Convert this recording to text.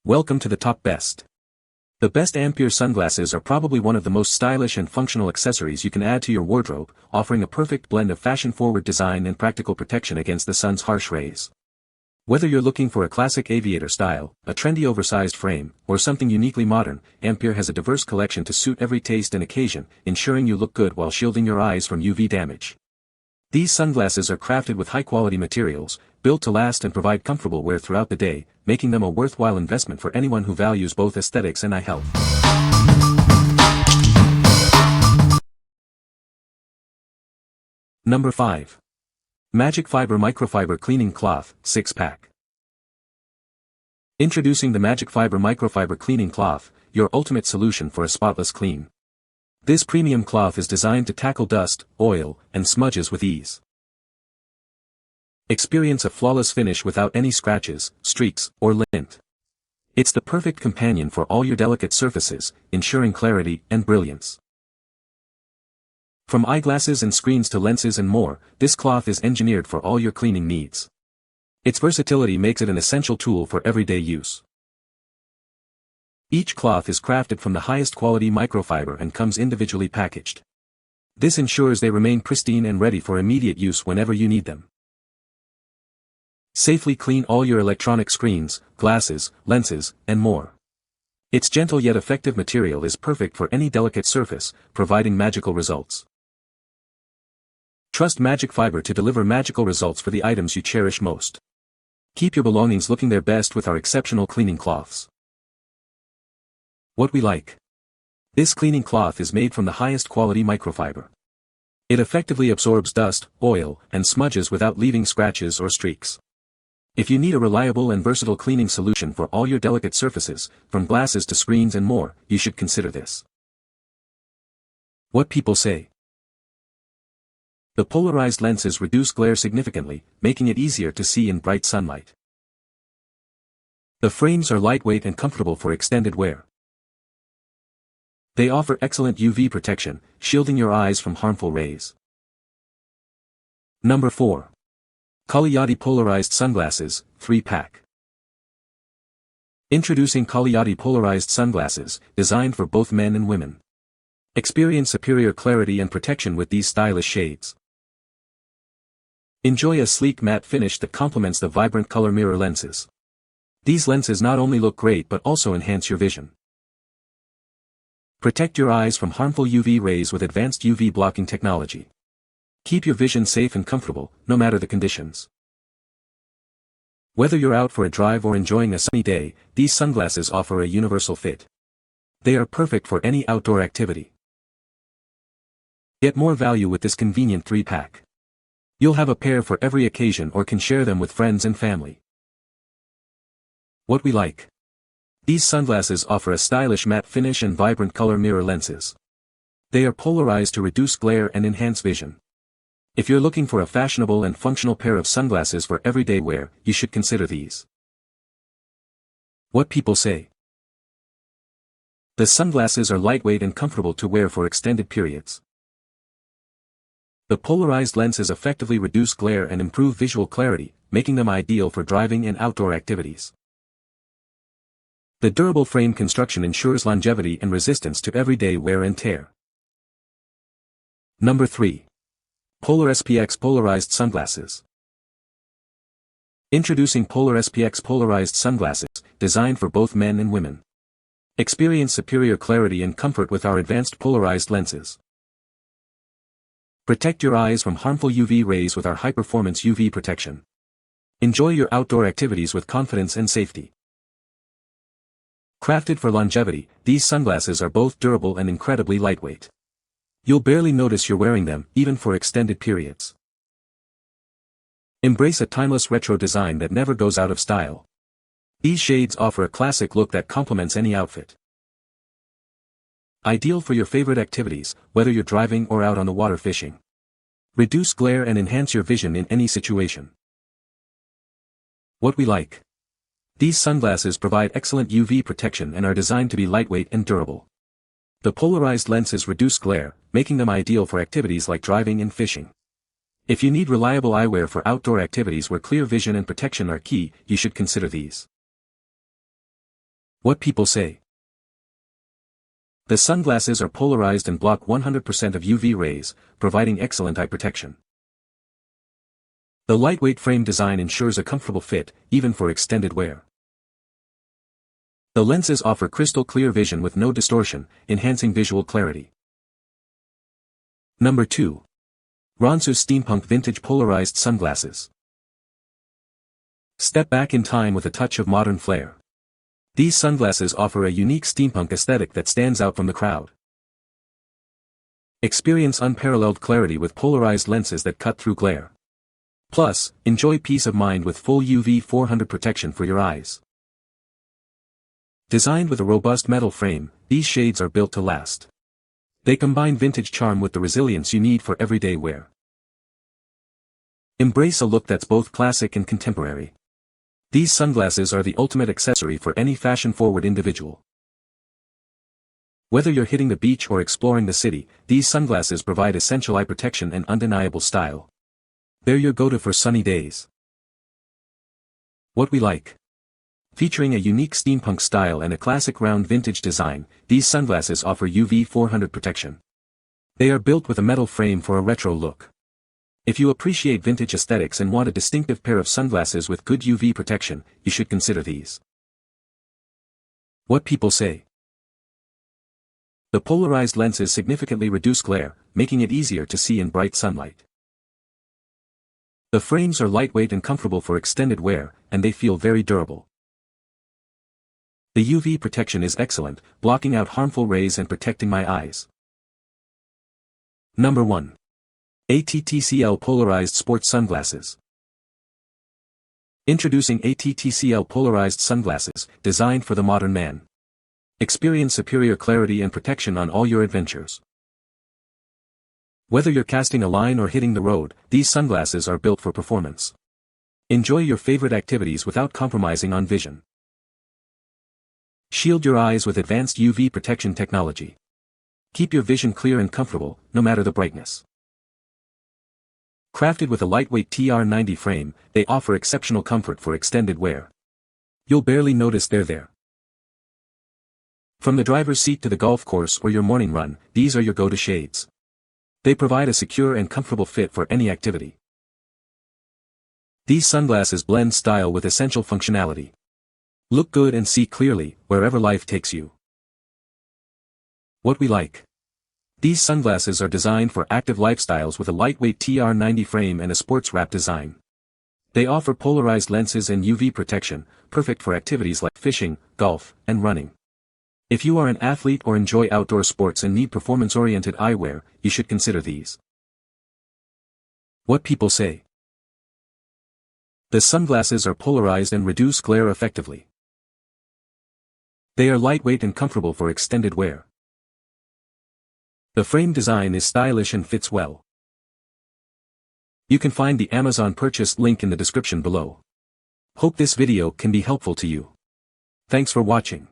Welcome to the top best. The best Ampere sunglasses are probably one of the most stylish and functional accessories you can add to your wardrobe, offering a perfect blend of fashion-forward design and practical protection against the sun's harsh rays. Whether you're looking for a classic aviator style, a trendy oversized frame, or something uniquely modern, Ampere has a diverse collection to suit every taste and occasion, ensuring you look good while shielding your eyes from UV damage. These sunglasses are crafted with high-quality materials, built to last and provide comfortable wear throughout the day, making them a worthwhile investment for anyone who values both aesthetics and eye health. Number 5. MagicFiber Microfiber Cleaning Cloth, 6-pack. Introducing the MagicFiber Microfiber Cleaning Cloth, your ultimate solution for a spotless clean. This premium cloth is designed to tackle dust, oil, and smudges with ease. Experience a flawless finish without any scratches, streaks, or lint. It's the perfect companion for all your delicate surfaces, ensuring clarity and brilliance. From eyeglasses and screens to lenses and more, this cloth is engineered for all your cleaning needs. Its versatility makes it an essential tool for everyday use. Each cloth is crafted from the highest quality microfiber and comes individually packaged. This ensures they remain pristine and ready for immediate use whenever you need them. Safely clean all your electronic screens, glasses, lenses, and more. Its gentle yet effective material is perfect for any delicate surface, providing magical results. Trust MagicFiber to deliver magical results for the items you cherish most. Keep your belongings looking their best with our exceptional cleaning cloths. What we like. This cleaning cloth is made from the highest quality microfiber. It effectively absorbs dust, oil, and smudges without leaving scratches or streaks. If you need a reliable and versatile cleaning solution for all your delicate surfaces, from glasses to screens and more, you should consider this. What people say. The polarized lenses reduce glare significantly, making it easier to see in bright sunlight. The frames are lightweight and comfortable for extended wear. They offer excellent UV protection, shielding your eyes from harmful rays. Number 4. KALIYADI Polarized Sunglasses, 3-pack. Introducing KALIYADI Polarized Sunglasses, designed for both men and women. Experience superior clarity and protection with these stylish shades. Enjoy a sleek matte finish that complements the vibrant color mirror lenses. These lenses not only look great but also enhance your vision. Protect your eyes from harmful UV rays with advanced UV blocking technology. Keep your vision safe and comfortable, no matter the conditions. Whether you're out for a drive or enjoying a sunny day, these sunglasses offer a universal fit. They are perfect for any outdoor activity. Get more value with this convenient 3-pack. You'll have a pair for every occasion or can share them with friends and family. What we like. These sunglasses offer a stylish matte finish and vibrant color mirror lenses. They are polarized to reduce glare and enhance vision. If you're looking for a fashionable and functional pair of sunglasses for everyday wear, you should consider these. What people say. The sunglasses are lightweight and comfortable to wear for extended periods. The polarized lenses effectively reduce glare and improve visual clarity, making them ideal for driving and outdoor activities. The durable frame construction ensures longevity and resistance to everyday wear and tear. Number 3. PolarSpex Polarized Sunglasses. Introducing PolarSpex Polarized Sunglasses, designed for both men and women. Experience superior clarity and comfort with our advanced polarized lenses. Protect your eyes from harmful UV rays with our high-performance UV protection. Enjoy your outdoor activities with confidence and safety. Crafted for longevity, these sunglasses are both durable and incredibly lightweight. You'll barely notice you're wearing them, even for extended periods. Embrace a timeless retro design that never goes out of style. These shades offer a classic look that complements any outfit. Ideal for your favorite activities, whether you're driving or out on the water fishing. Reduce glare and enhance your vision in any situation. What we like. These sunglasses provide excellent UV protection and are designed to be lightweight and durable. The polarized lenses reduce glare, making them ideal for activities like driving and fishing. If you need reliable eyewear for outdoor activities where clear vision and protection are key, you should consider these. What people say. The sunglasses are polarized and block 100% of UV rays, providing excellent eye protection. The lightweight frame design ensures a comfortable fit, even for extended wear. The lenses offer crystal clear vision with no distortion, enhancing visual clarity. Number 2. RONSOU Steampunk Vintage Polarized Sunglasses. Step back in time with a touch of modern flair. These sunglasses offer a unique steampunk aesthetic that stands out from the crowd. Experience unparalleled clarity with polarized lenses that cut through glare. Plus, enjoy peace of mind with full UV 400 protection for your eyes. Designed with a robust metal frame, these shades are built to last. They combine vintage charm with the resilience you need for everyday wear. Embrace a look that's both classic and contemporary. These sunglasses are the ultimate accessory for any fashion-forward individual. Whether you're hitting the beach or exploring the city, these sunglasses provide essential eye protection and undeniable style. They're your go-to for sunny days. What we like. Featuring a unique steampunk style and a classic round vintage design, these sunglasses offer UV 400 protection. They are built with a metal frame for a retro look. If you appreciate vintage aesthetics and want a distinctive pair of sunglasses with good UV protection, you should consider these. What people say. The polarized lenses significantly reduce glare, making it easier to see in bright sunlight. The frames are lightweight and comfortable for extended wear, and they feel very durable. The UV protection is excellent, blocking out harmful rays and protecting my eyes. Number 1. ATTCL Polarized Sports Sunglasses. Introducing ATTCL Polarized Sunglasses, designed for the modern man. Experience superior clarity and protection on all your adventures. Whether you're casting a line or hitting the road, these sunglasses are built for performance. Enjoy your favorite activities without compromising on vision. Shield your eyes with advanced UV protection technology. Keep your vision clear and comfortable, no matter the brightness. Crafted with a lightweight TR90 frame, they offer exceptional comfort for extended wear. You'll barely notice they're there. From the driver's seat to the golf course or your morning run, these are your go-to shades. They provide a secure and comfortable fit for any activity. These sunglasses blend style with essential functionality. Look good and see clearly, wherever life takes you. What we like. These sunglasses are designed for active lifestyles with a lightweight TR90 frame and a sports wrap design. They offer polarized lenses and UV protection, perfect for activities like fishing, golf, and running. If you are an athlete or enjoy outdoor sports and need performance-oriented eyewear, you should consider these. What people say. The sunglasses are polarized and reduce glare effectively. They are lightweight and comfortable for extended wear. The frame design is stylish and fits well. You can find the Amazon purchase link in the description below. Hope this video can be helpful to you. Thanks for watching.